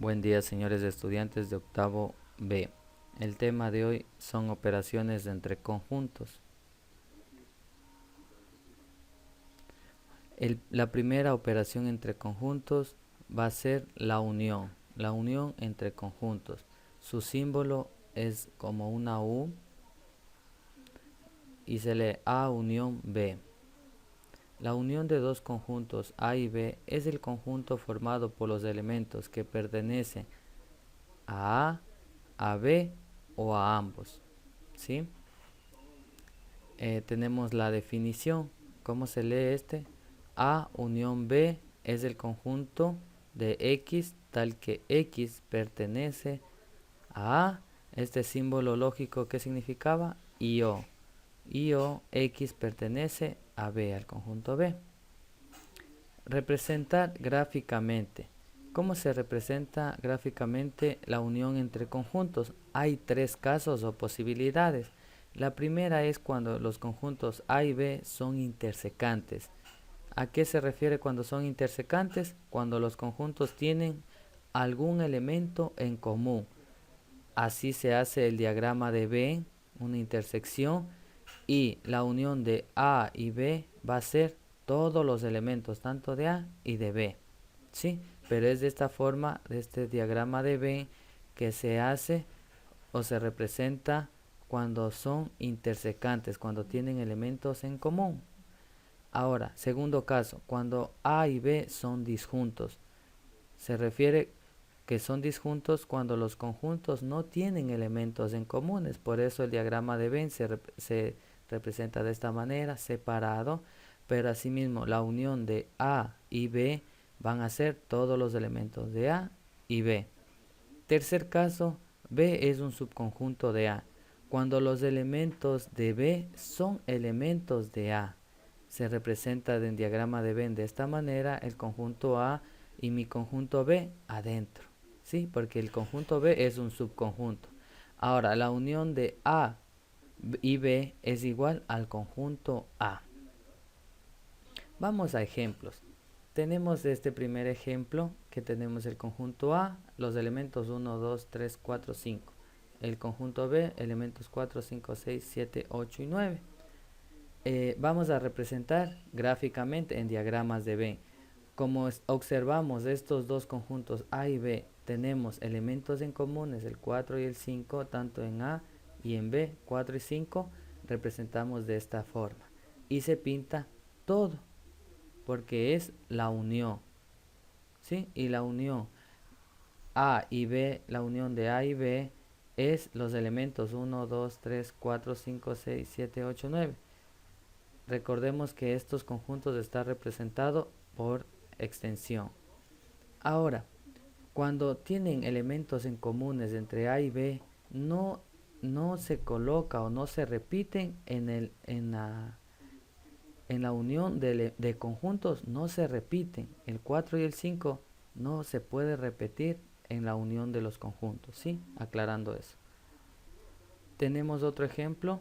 Buen día, señores estudiantes de octavo B. El tema de hoy son operaciones entre conjuntos. La primera operación entre conjuntos va a ser la unión entre conjuntos. Su símbolo es como una U y se lee A unión B. La unión de dos conjuntos A y B es el conjunto formado por los elementos que pertenecen a B o a ambos, ¿sí? Tenemos la definición. ¿Cómo se lee este? A unión B es el conjunto de X tal que X pertenece a A. Este símbolo lógico, ¿qué significaba? I-O. I-O, X pertenece a B, al conjunto B. Representar gráficamente. ¿Cómo se representa gráficamente la unión entre conjuntos? Hay tres casos o posibilidades. La primera es cuando los conjuntos A y B son intersecantes. ¿A qué se refiere cuando son intersecantes? Cuando los conjuntos tienen algún elemento en común. Así se hace el diagrama de Venn, una intersección, y la unión de A y B va a ser todos los elementos, tanto de A y de B. ¿Sí? Pero es de esta forma, de este diagrama de Venn, que se hace o se representa cuando son intersecantes, cuando tienen elementos en común. Ahora, segundo caso, cuando A y B son disjuntos. Se refiere que son disjuntos cuando los conjuntos no tienen elementos en comunes. Por eso el diagrama de Venn se representa de esta manera, separado, pero asimismo la unión de A y B van a ser todos los elementos de A y B. Tercer caso, B es un subconjunto de A. Cuando los elementos de B son elementos de A, se representa en diagrama de Venn de esta manera el conjunto A y mi conjunto B adentro, ¿sí? Porque el conjunto B es un subconjunto. Ahora, la unión de A y B es igual al conjunto A. Vamos a ejemplos. Tenemos este primer ejemplo que tenemos el conjunto A, los elementos 1, 2, 3, 4, 5. El conjunto B, elementos 4, 5, 6, 7, 8 y 9. Vamos a representar gráficamente en diagramas de Venn. Como observamos estos dos conjuntos A y B, tenemos elementos en comunes, el 4 y el 5, tanto en A y en B, 4 y 5, representamos de esta forma. Y se pinta todo, porque es la unión, ¿sí? Y la unión A y B, la unión de A y B es los elementos 1, 2, 3, 4, 5, 6, 7, 8, 9. Recordemos que estos conjuntos están representados por extensión. Ahora, cuando tienen elementos en comunes entre A y B, no se coloca o no se repiten en la unión de conjuntos, no se repiten. El 4 y el 5 no se puede repetir en la unión de los conjuntos, ¿sí? Aclarando eso. Tenemos otro ejemplo,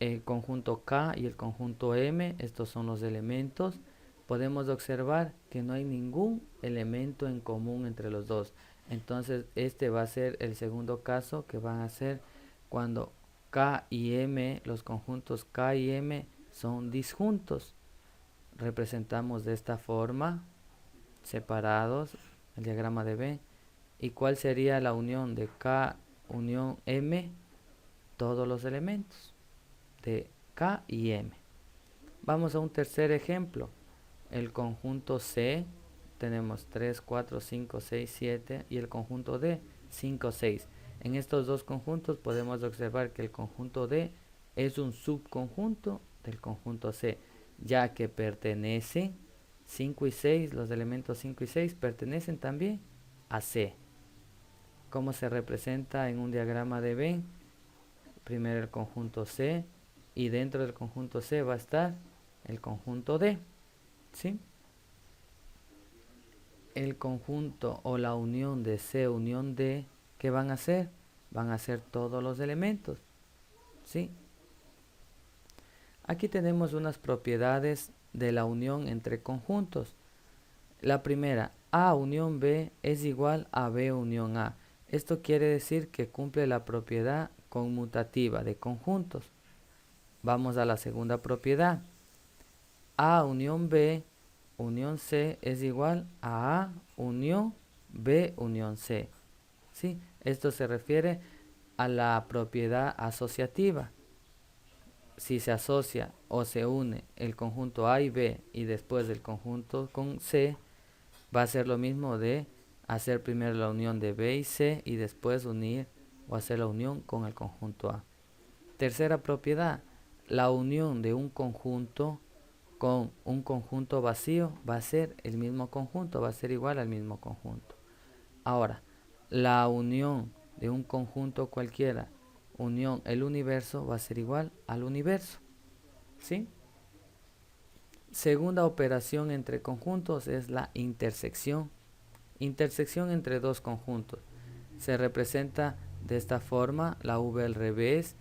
el conjunto K y el conjunto M, estos son los elementos. Podemos observar que no hay ningún elemento en común entre los dos. Entonces este va a ser el segundo caso, que van a ser cuando K y M, los conjuntos K y M son disjuntos. Representamos de esta forma, separados, el diagrama de Venn. ¿Y cuál sería la unión de K unión M? Todos los elementos de K y M. Vamos a un tercer ejemplo. El conjunto C, tenemos 3, 4, 5, 6, 7 y el conjunto D, 5, 6. En estos dos conjuntos podemos observar que el conjunto D es un subconjunto del conjunto C, ya que pertenecen 5 y 6, los elementos 5 y 6 pertenecen también a C. ¿Cómo se representa en un diagrama de Venn? Primero el conjunto C y dentro del conjunto C va a estar el conjunto D, ¿sí? El conjunto o la unión de C unión D, ¿qué van a hacer? Van a ser todos los elementos, ¿sí? Aquí tenemos unas propiedades de la unión entre conjuntos. La primera, A unión B es igual a B unión A. Esto quiere decir que cumple la propiedad conmutativa de conjuntos. Vamos a la segunda propiedad. A unión B unión C es igual a A unión B unión C. ¿Sí? Esto se refiere a la propiedad asociativa. Si se asocia o se une el conjunto A y B y después el conjunto con C, va a ser lo mismo de hacer primero la unión de B y C y después unir o hacer la unión con el conjunto A. Tercera propiedad, la unión de un conjunto con un conjunto vacío va a ser el mismo conjunto, va a ser igual al mismo conjunto. Ahora, la unión de un conjunto cualquiera, unión el universo, va a ser igual al universo. ¿Sí? Segunda operación entre conjuntos es la intersección. Intersección entre dos conjuntos. Se representa de esta forma, la V al revés.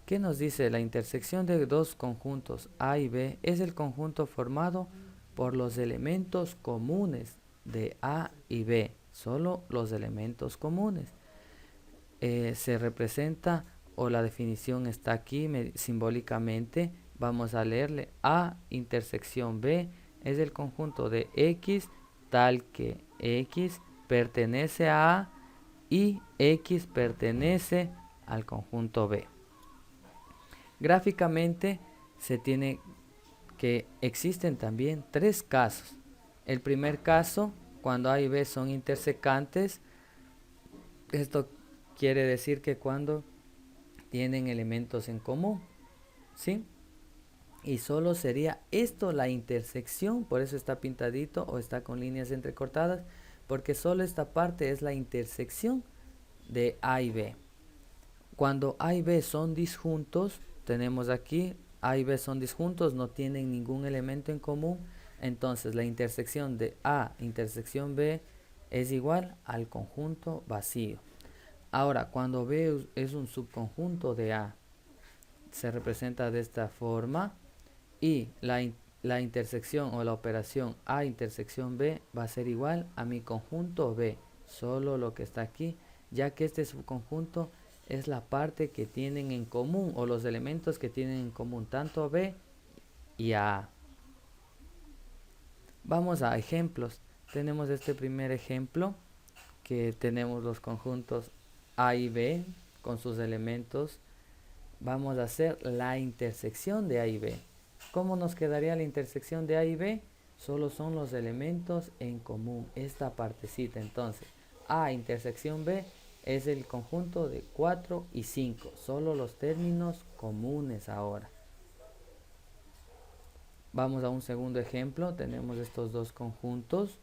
¿Qué nos dice? La intersección de dos conjuntos A y B es el conjunto formado por los elementos comunes de A y B. Solo los elementos comunes. Se representa, o la definición está aquí simbólicamente. Vamos a leerle: A intersección B es el conjunto de X tal que X pertenece a A y X pertenece al conjunto B. Gráficamente se tiene que existen también tres casos. El primer caso, cuando A y B son intersecantes, esto quiere decir que cuando tienen elementos en común, ¿sí? Y solo sería esto la intersección, por eso está pintadito o está con líneas entrecortadas, porque solo esta parte es la intersección de A y B. Cuando A y B son disjuntos, tenemos aquí A y B son disjuntos, no tienen ningún elemento en común, entonces la intersección de A intersección B es igual al conjunto vacío. Ahora, cuando B es un subconjunto de A, se representa de esta forma, y la intersección o la operación A intersección B va a ser igual a mi conjunto B, solo lo que está aquí, ya que este subconjunto es la parte que tienen en común o los elementos que tienen en común tanto a B y a A. Vamos a ejemplos. Tenemos este primer ejemplo que tenemos los conjuntos A y B con sus elementos. Vamos a hacer la intersección de A y B. ¿Cómo nos quedaría la intersección de A y B? Solo son los elementos en común, esta partecita. Entonces, A intersección B es el conjunto de 4 y 5. Solo los términos comunes ahora. Vamos a un segundo ejemplo. Tenemos estos dos conjuntos.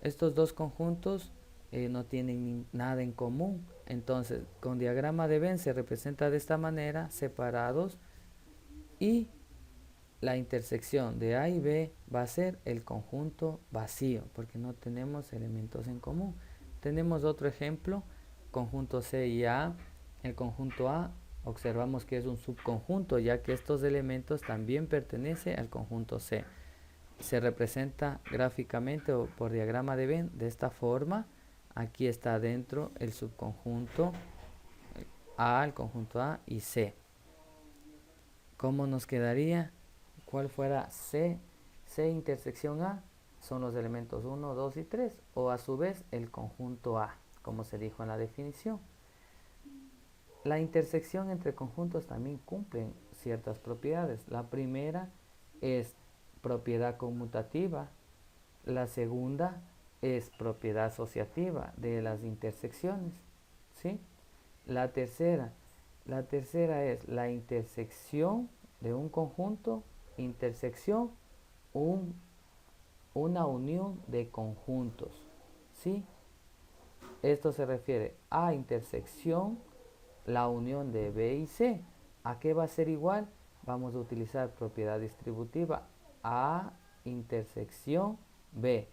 Estos dos conjuntos no tienen nada en común. Entonces, con diagrama de Venn se representa de esta manera, separados. Y la intersección de A y B va a ser el conjunto vacío, porque no tenemos elementos en común. Tenemos otro ejemplo, conjunto C y A. El conjunto A observamos que es un subconjunto, ya que estos elementos también pertenecen al conjunto C. Se representa gráficamente o por diagrama de Venn de esta forma. Aquí está dentro el subconjunto A, el conjunto A y C. ¿Cómo nos quedaría? ¿Cuál fuera C? C intersección A son los elementos 1, 2 y 3, o a su vez el conjunto A, como se dijo en la definición. La intersección entre conjuntos también cumple ciertas propiedades. La primera es propiedad conmutativa. La segunda es propiedad asociativa de las intersecciones, ¿sí? La tercera es la intersección de un conjunto, intersección, una unión de conjuntos, ¿sí? Esto se refiere a intersección, la unión de B y C. ¿A qué va a ser igual? Vamos a utilizar propiedad distributiva. A intersección B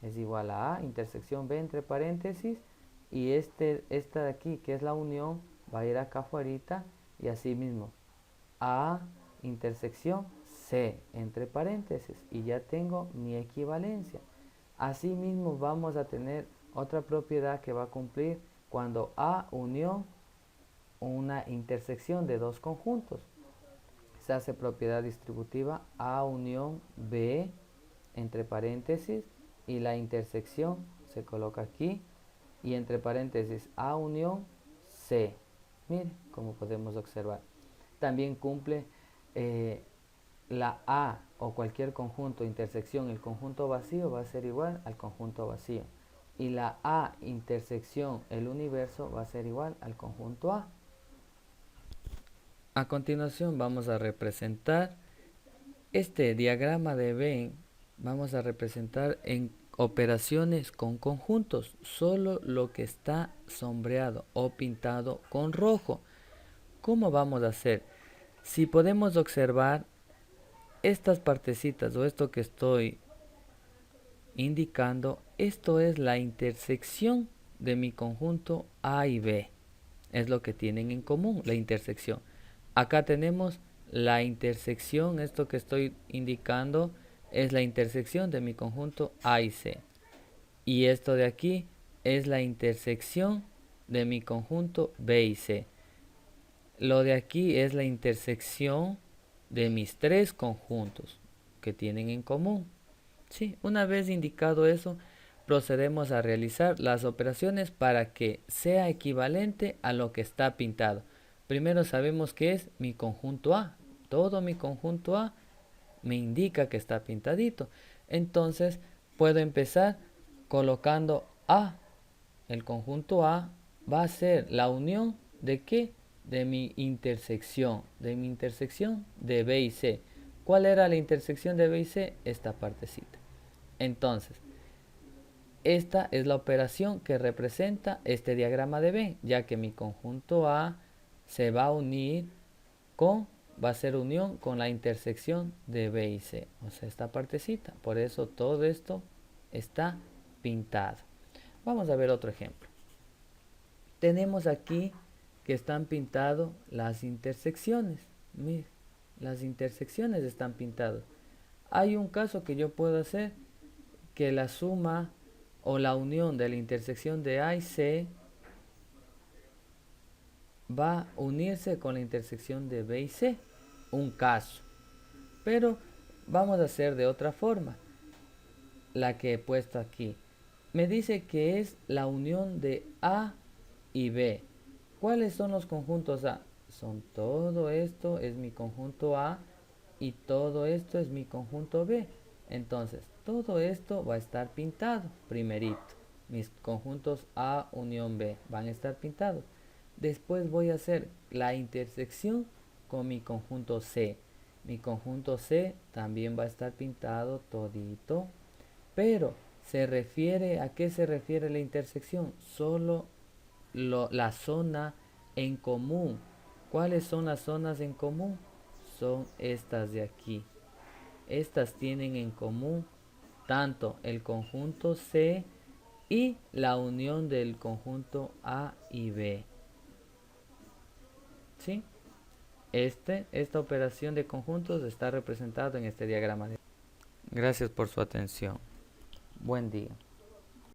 es igual a A intersección B entre paréntesis, y esta de aquí, que es la unión, va a ir acá afuera, y así mismo A intersección C entre paréntesis, y ya tengo mi equivalencia. Asimismo vamos a tener otra propiedad que va a cumplir cuando A unión una intersección de dos conjuntos. Se hace propiedad distributiva A unión B entre paréntesis y la intersección se coloca aquí y entre paréntesis A unión C. Mire, como podemos observar. También cumple la A o cualquier conjunto intersección, el conjunto vacío va a ser igual al conjunto vacío. Y la A intersección, el universo, va a ser igual al conjunto A. A continuación vamos a representar este diagrama de Venn. Vamos a representar en operaciones con conjuntos, solo lo que está sombreado o pintado con rojo. ¿Cómo vamos a hacer? Si podemos observar estas partecitas o esto que estoy indicando, esto es la intersección de mi conjunto A y B. Es lo que tienen en común, la intersección. Acá tenemos la intersección, esto que estoy indicando es la intersección de mi conjunto A y C. Y esto de aquí es la intersección de mi conjunto B y C. Lo de aquí es la intersección de mis tres conjuntos que tienen en común. Sí, una vez indicado eso, procedemos a realizar las operaciones para que sea equivalente a lo que está pintado. Primero sabemos que es mi conjunto A. Todo mi conjunto A me indica que está pintadito. Entonces puedo empezar colocando A. El conjunto A va a ser la unión de ¿qué? De mi intersección de B y C. ¿Cuál era la intersección de B y C? Esta partecita. Entonces, esta es la operación que representa este diagrama de Venn, ya que mi conjunto A se va a unir va a ser unión con la intersección de B y C, o sea, esta partecita. Por eso todo esto está pintado. Vamos a ver otro ejemplo. Tenemos aquí que están pintadas las intersecciones. Mire, las intersecciones están pintadas. Hay un caso que yo puedo hacer que la suma o la unión de la intersección de A y C va a unirse con la intersección de B y C. Un caso. Pero vamos a hacer de otra forma. La que he puesto aquí. Me dice que es la unión de A y B. ¿Cuáles son los conjuntos A? Son todo esto es mi conjunto A y todo esto es mi conjunto B. Entonces, todo esto va a estar pintado primerito. Mis conjuntos A unión B van a estar pintados. Después voy a hacer la intersección con mi conjunto C. Mi conjunto C también va a estar pintado todito. Pero, ¿a qué se refiere la intersección? Solo la zona en común. ¿Cuáles son las zonas en común? Son estas de aquí. Estas tienen en común tanto el conjunto C y la unión del conjunto A y B. ¿Sí? Esta operación de conjuntos está representada en este diagrama. Gracias por su atención. Buen día.